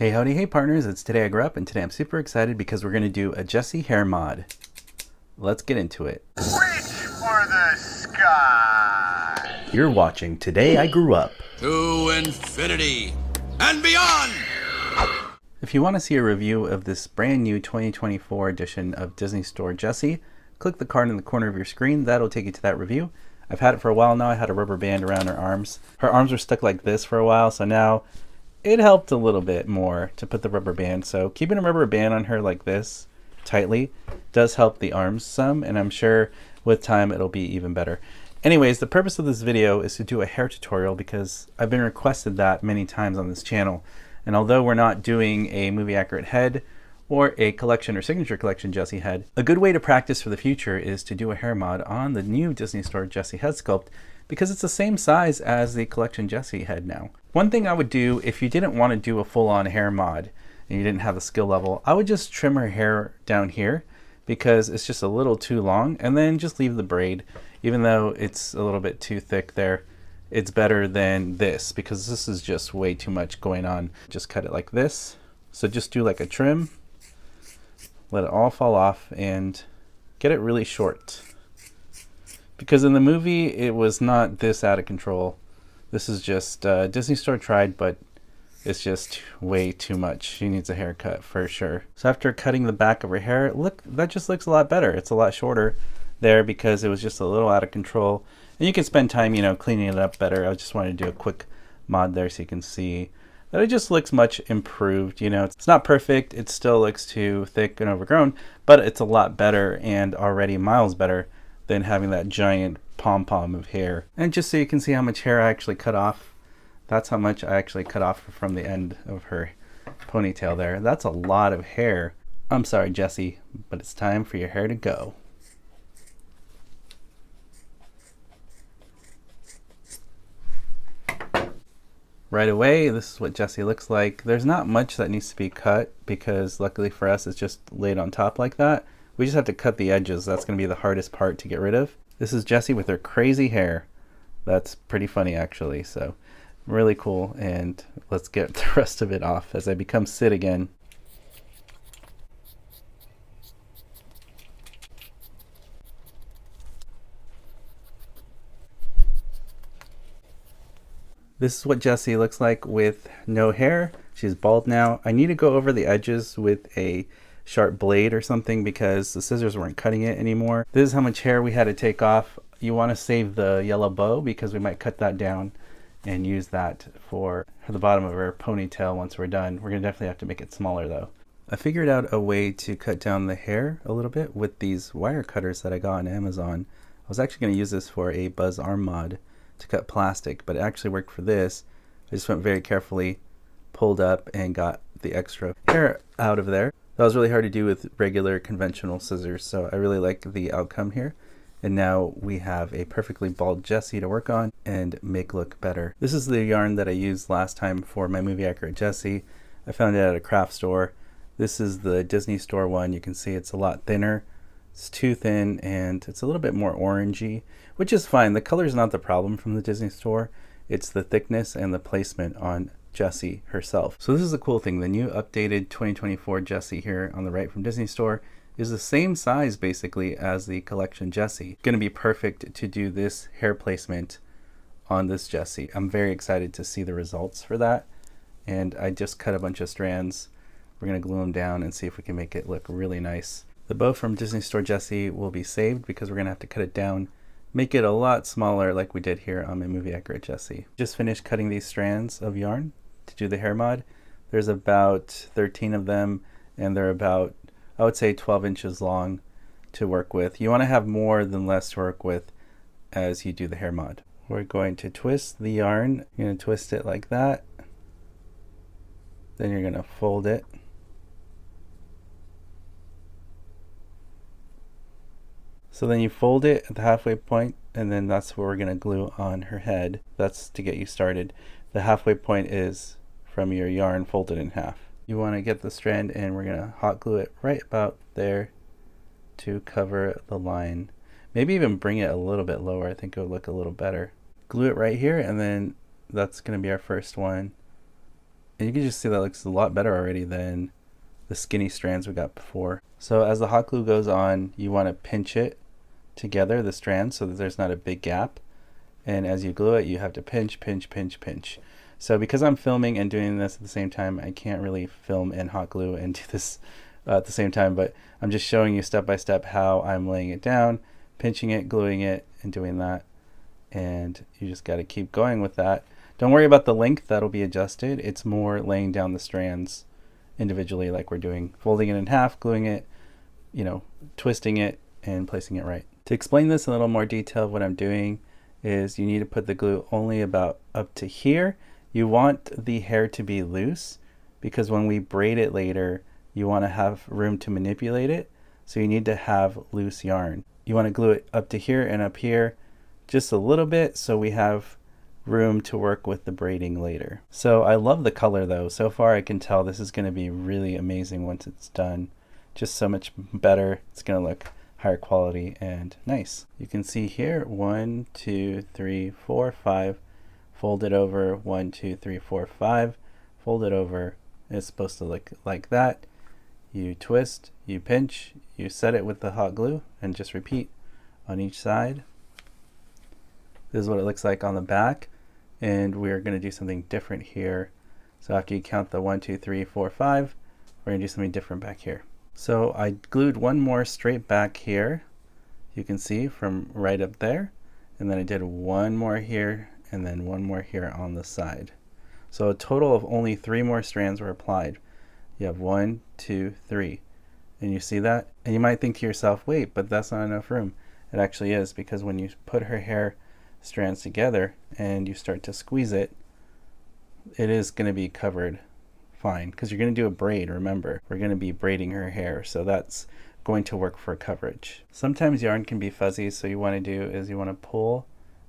Hey howdy, hey partners, it's Today I Grew Up, and today I'm super excited because we're going to do a Jessie hair mod. Let's get into it. Reach for the sky! You're watching Today I Grew Up. To infinity and beyond! If you want to see a review of this brand new 2024 edition of Disney Store Jessie, click the card in the corner of your screen. That'll take you to that review. I've had it for a while now. I had a rubber band around her arms. Her arms were stuck like this for a while, so now it helped a little bit more to put the rubber band. So keeping a rubber band on her like this tightly does help the arms some, and I'm sure with time it'll be even better. Anyways, the purpose of this video is to do a hair tutorial because I've been requested that many times on this channel. And although we're not doing a movie accurate head or a collection or signature collection Jessie head, a good way to practice for the future is to do a hair mod on the new Disney Store Jessie head sculpt, because it's the same size as the collection Jessie head now. One thing I would do if you didn't want to do a full-on hair mod and you didn't have a skill level, I would just trim her hair down here because it's just a little too long, and then just leave the braid. Even though it's a little bit too thick there, it's better than this because this is just way too much going on. Just cut it like this. So just do like a trim, let it all fall off, and get it really short. Because in the movie, it was not this out of control. This is just, Disney Store tried, but it's just way too much. She needs a haircut for sure. So after cutting the back of her hair, look, that just looks a lot better. It's a lot shorter there because it was just a little out of control. And you can spend time, cleaning it up better. I just wanted to do a quick mod there so you can see that it just looks much improved. It's not perfect. It still looks too thick and overgrown, but it's a lot better and already miles better than having that giant pom-pom of hair. And just so you can see how much hair I actually cut off, that's how much I actually cut off from the end of her ponytail there. That's a lot of hair. I'm sorry, Jessie, but it's time for your hair to go. Right away, this is what Jessie looks like. There's not much that needs to be cut because luckily for us, it's just laid on top like that. We just have to cut the edges. That's going to be the hardest part to get rid of. This is Jessie with her crazy hair. That's pretty funny actually, so really cool. And let's get the rest of it off as I become Sid again. This is what Jessie looks like with no hair. She's bald now. I need to go over the edges with a sharp blade or something because the scissors weren't cutting it anymore. This is how much hair we had to take off. You want to save the yellow bow because we might cut that down and use that for the bottom of her ponytail once we're done. We're going to definitely have to make it smaller though. I figured out a way to cut down the hair a little bit with these wire cutters that I got on Amazon. I was actually going to use this for a buzz arm mod to cut plastic, but it actually worked for this. I just went very carefully, pulled up, and got the extra hair out of there. That was really hard to do with regular conventional scissors, so I really like the outcome here. And now we have a perfectly bald Jessie to work on and make look better. This is the yarn that I used last time for my movie accurate Jessie. I found it at a craft store. This is the Disney Store one. You can see it's a lot thinner. It's too thin and it's a little bit more orangey, which is fine. The color is not the problem from the Disney Store. It's the thickness and the placement on Jessie herself. So this is the cool thing. The new updated 2024 Jessie here on the right from Disney Store is the same size basically as the collection Jessie. Going to be perfect to do this hair placement on this Jessie. I'm very excited to see the results for that. And I just cut a bunch of strands. We're going to glue them down and see if we can make it look really nice. The bow from Disney Store Jessie will be saved because we're going to have to cut it down, make it a lot smaller like we did here on my movie accurate Jessie. Just finished cutting these strands of yarn to do the hair mod. There's about 13 of them and they're about, I would say, 12 inches long to work with. You want to have more than less to work with as you do the hair mod. We're going to twist the yarn. You're going to twist it like that. Then you're going to fold it. So then you fold it at the halfway point, and then that's where we're going to glue on her head. That's to get you started. The halfway point is from your yarn folded in half. You want to get the strand and we're going to hot glue it right about there to cover the line. Maybe even bring it a little bit lower. I think it would look a little better. Glue it right here, and then that's going to be our first one And you can just see that looks a lot better already than the skinny strands we got before. So as the hot glue goes on, you want to pinch it together, the strands, so that there's not a big gap. And as you glue it, you have to pinch, pinch, pinch, pinch. So because I'm filming and doing this at the same time, I can't really film and hot glue and do this at the same time, but I'm just showing you step by step how I'm laying it down, pinching it, gluing it, and doing that. And you just got to keep going with that. Don't worry about the length, that'll be adjusted. It's more laying down the strands individually like we're doing, folding it in half, gluing it, you know, twisting it, and placing it right. To explain this in a little more detail, what I'm doing is you need to put the glue only about up to here. You want the hair to be loose because when we braid it later, you want to have room to manipulate it. So you need to have loose yarn. You want to glue it up to here and up here just a little bit so we have room to work with the braiding later. So I love the color though. So far I can tell this is going to be really amazing once it's done. Just so much better. It's going to look higher quality and nice. You can see here 1, 2, 3, 4, 5, fold it over, 1, 2, 3, 4, 5, fold it over. It's supposed to look like that. You twist, you pinch, you set it with the hot glue, and just repeat on each side. This is what it looks like on the back, and we're going to do something different here. So after you count the 1, 2, 3, 4, 5, we're going to do something different back here. So I glued one more straight back here, you can see from right up there, and then I did one more here and then one more here on the side. So a total of only 3 more strands were applied. You have 1, 2, 3, and you see that? And you might think to yourself, wait, but that's not enough room. It actually is, because when you put her hair strands together and you start to squeeze it, it is going to be covered fine, because you're going to do a braid. Remember, we're going to be braiding her hair, so that's going to work for coverage. Sometimes yarn can be fuzzy, so you want to do is you want to pull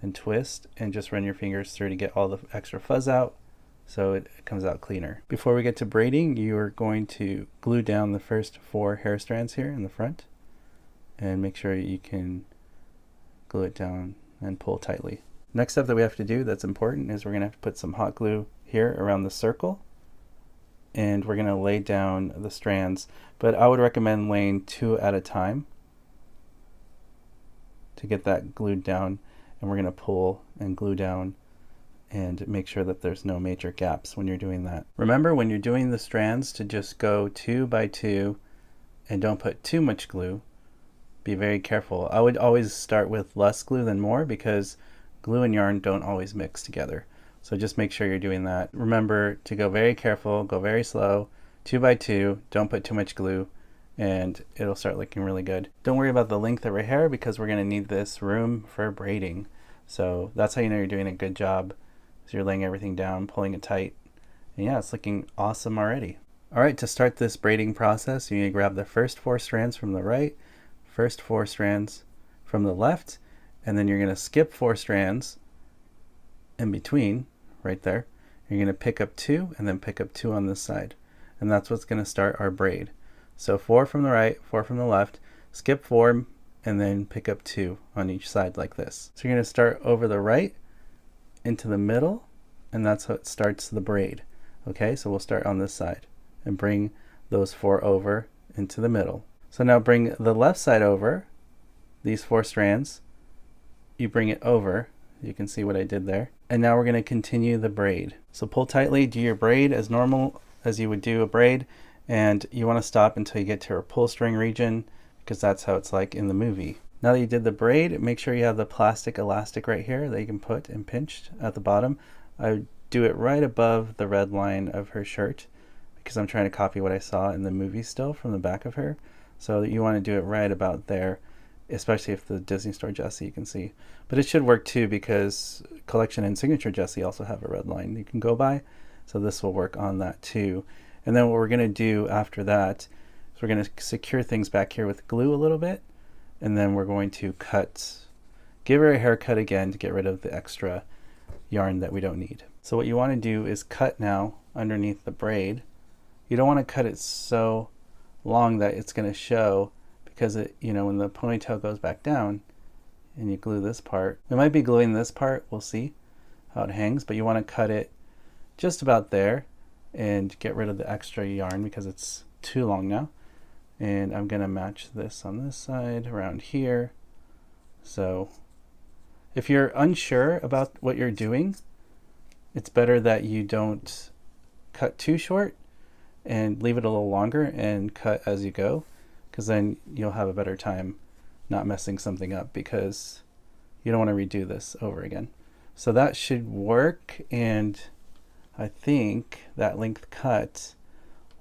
and twist and just run your fingers through to get all the extra fuzz out so it comes out cleaner. Before we get to braiding, you are going to glue down the first 4 hair strands here in the front and make sure you can glue it down and pull tightly. Next step that we have to do that's important is we're going to have to put some hot glue here around the circle, and we're going to lay down the strands, but I would recommend laying 2 at a time to get that glued down, and we're going to pull and glue down and make sure that there's no major gaps when you're doing that. Remember, when you're doing the strands, to just go 2 by 2 and don't put too much glue. Be very careful. I would always start with less glue than more, because glue and yarn don't always mix together. So just make sure you're doing that. Remember to go very careful, go very slow, 2 by 2, don't put too much glue, and it'll start looking really good. Don't worry about the length of her hair, because we're going to need this room for braiding. So that's how you know you're doing a good job. So you're laying everything down, pulling it tight, and yeah, it's looking awesome already. Alright, to start this braiding process, you need to grab the first 4 strands from the right, first 4 strands from the left, and then you're going to skip 4 strands in between, right there. You're going to pick up 2 and then pick up 2 on this side. And that's what's going to start our braid. So 4 from the right, 4 from the left, skip 4, and then pick up 2 on each side like this. So you're going to start over the right, into the middle, and that's how it starts the braid. Okay, so we'll start on this side and bring those 4 over into the middle. So now bring the left side over, these 4 strands, you bring it over, you can see what I did there, and now we're going to continue the braid. So pull tightly, do your braid as normal as you would do a braid, and you want to stop until you get to our pull string region, because that's how it's like in the movie. Now that you did the braid, make sure you have the plastic elastic right here that you can put and pinch at the bottom. I do it right above the red line of her shirt, because I'm trying to copy what I saw in the movie still from the back of her. So you want to do it right about there, especially if the Disney Store Jessie you can see. But it should work too, because Collection and Signature Jessie also have a red line you can go by. So this will work on that too. And then what we're going to do after that is we're going to secure things back here with glue a little bit. And then we're going to give her a haircut again to get rid of the extra yarn that we don't need. So what you want to do is cut now underneath the braid. You don't want to cut it so long that it's going to show, because it, you know, when the ponytail goes back down and you glue this part, we might be gluing this part, we'll see how it hangs, but you want to cut it just about there, and get rid of the extra yarn because it's too long now. And I'm gonna match this on this side around here. So if you're unsure about what you're doing, it's better that you don't cut too short and leave it a little longer and cut as you go, because then you'll have a better time not messing something up, because you don't want to redo this over again. So that should work, and I think that length cut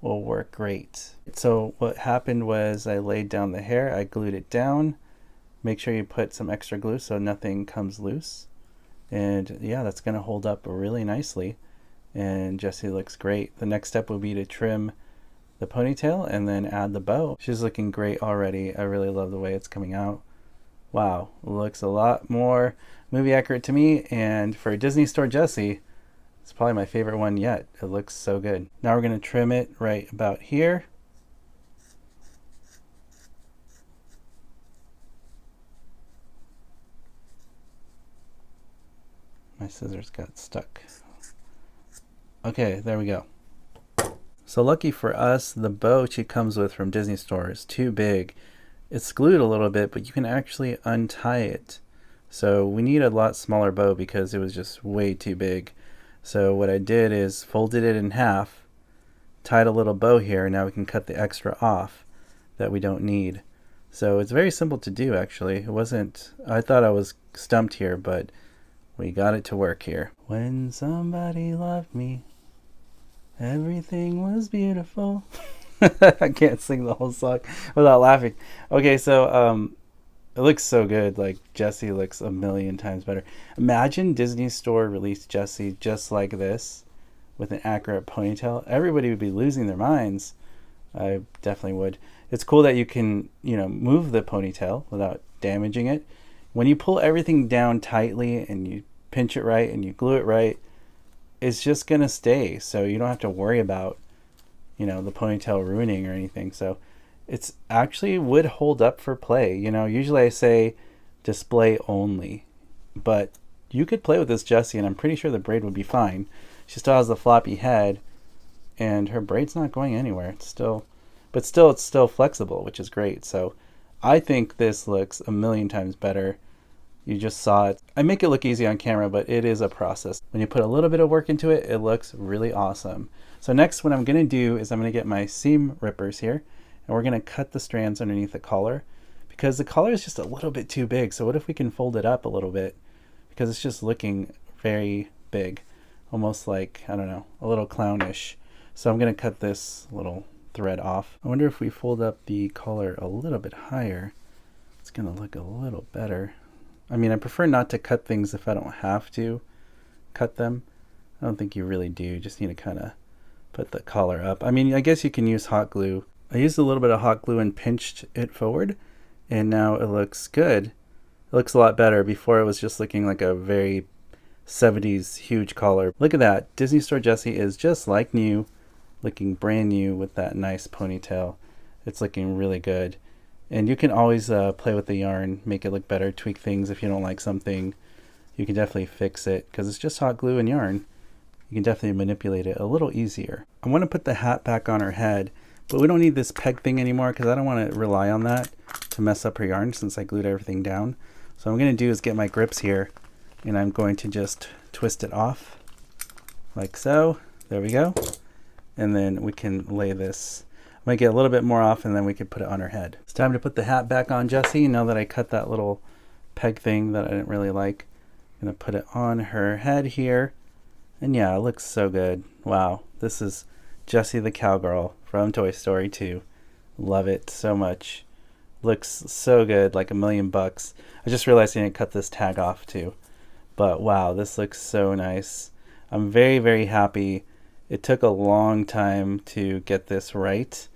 will work great. So what happened was I laid down the hair, I glued it down. Make sure you put some extra glue so nothing comes loose. And yeah, that's going to hold up really nicely. And Jessie looks great. The next step will be to trim the ponytail and then add the bow. She's looking great already. I really love the way it's coming out. Wow, looks a lot more movie accurate to me. And for Disney Store Jessie, it's probably my favorite one yet. It looks so good. Now we're going to trim it right about here. My scissors got stuck. Okay, there we go. So lucky for us, the bow she comes with from Disney Store is too big. It's glued a little bit, but you can actually untie it. So we need a lot smaller bow because it was just way too big. So what I did is folded it in half, tied a little bow here, and now we can cut the extra off that we don't need. So it's very simple to do actually. It wasn't, I thought I was stumped here, but we got it to work here. When somebody loved me, everything was beautiful. I can't sing the whole song without laughing. Okay, so it looks so good. Like Jessie looks a million times better. Imagine Disney Store released Jessie just like this with an accurate ponytail. Everybody would be losing their minds. I definitely would. It's cool that you can, move the ponytail without damaging it. When you pull everything down tightly and you pinch it right and you glue it right, it's just gonna stay. So you don't have to worry about, the ponytail ruining or anything. So it's actually would hold up for play. Usually I say display only, but you could play with this Jessie and I'm pretty sure the braid would be fine. She still has the floppy head and her braid's not going anywhere. It's still flexible, which is great. So I think this looks a million times better. You just saw it. I make it look easy on camera, but it is a process. When you put a little bit of work into it, it looks really awesome. So next, what I'm going to do is I'm going to get my seam rippers here, and we're going to cut the strands underneath the collar, because the collar is just a little bit too big. So what if we can fold it up a little bit, because it's just looking very big, almost like, I don't know, a little clownish. So I'm going to cut this little thread off. I wonder if we fold up the collar a little bit higher, it's going to look a little better. I mean, I prefer not to cut things if I don't have to cut them. I don't think you really do. You just need to kind of put the collar up. I mean, I guess you can use hot glue. I used a little bit of hot glue and pinched it forward, and now it looks good. It looks a lot better. Before it was just looking like a very 70s huge collar. Look at that. Disney Store Jessie is just like new, looking brand new with that nice ponytail. It's looking really good. And you can always play with the yarn, make it look better, tweak things if you don't like something. You can definitely fix it because it's just hot glue and yarn. You can definitely manipulate it a little easier. I want to put the hat back on her head, but we don't need this peg thing anymore because I don't want to rely on that to mess up her yarn since I glued everything down. So what I'm going to do is get my grips here, and I'm going to just twist it off like so. There we go. And then we can lay this. I might get a little bit more off and then we could put it on her head. It's time to put the hat back on Jessie. Now that I cut that little peg thing that I didn't really like, I'm going to put it on her head here. And yeah, it looks so good. Wow, this is Jessie the Cowgirl from Toy Story 2. Love it so much. Looks so good, like $1,000,000. I just realized I didn't cut this tag off too. But wow, this looks so nice. I'm very, very happy. It took a long time to get this right,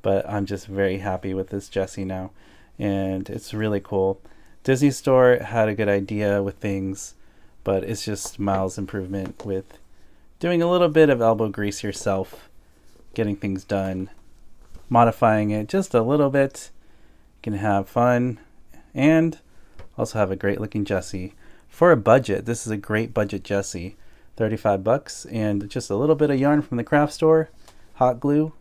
but I'm just very happy with this Jessie now, and it's really cool. Disney Store had a good idea with things, but it's just miles improvement with doing a little bit of elbow grease yourself, getting things done, modifying it just a little bit. You can have fun and also have a great looking Jessie. For a budget, this is a great budget Jessie. 35 bucks, and just a little bit of yarn from the craft store, hot glue,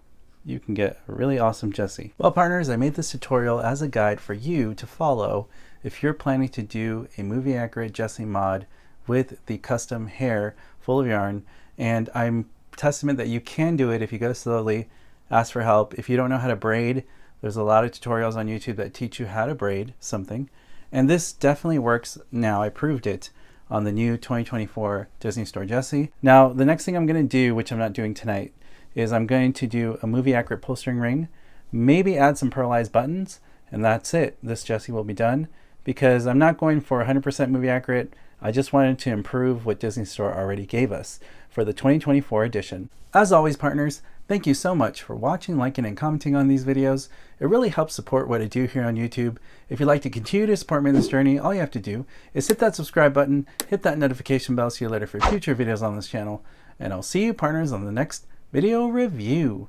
you can get a really awesome Jessie. Well, partners, I made this tutorial as a guide for you to follow if you're planning to do a movie accurate Jessie mod with the custom hair full of yarn. And I'm testament that you can do it if you go slowly, ask for help. If you don't know how to braid, there's a lot of tutorials on YouTube that teach you how to braid something. And this definitely works now. I proved it on the new 2024 Disney Store Jessie. Now, the next thing I'm going to do, which I'm not doing tonight, is I'm going to do a movie accurate pull string ring, maybe add some pearlized buttons, and that's it. This Jessie will be done, because I'm not going for 100% movie accurate. I just wanted to improve what Disney Store already gave us for the 2024 edition. As always, partners, thank you so much for watching, liking, and commenting on these videos. It really helps support what I do here on YouTube. If you'd like to continue to support me in this journey, all you have to do is hit that subscribe button, hit that notification bell, see you later for future videos on this channel, and I'll see you, partners, on the next video review.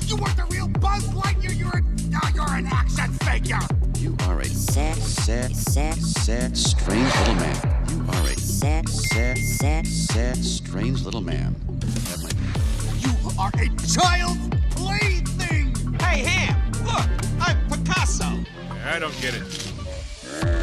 You weren't the real Buzz Lightyear. You're an action figure. You are a sad, strange little man. You are a sad, strange little man. You are a child's plaything. Hey, Ham, look, I'm Picasso. I don't get it.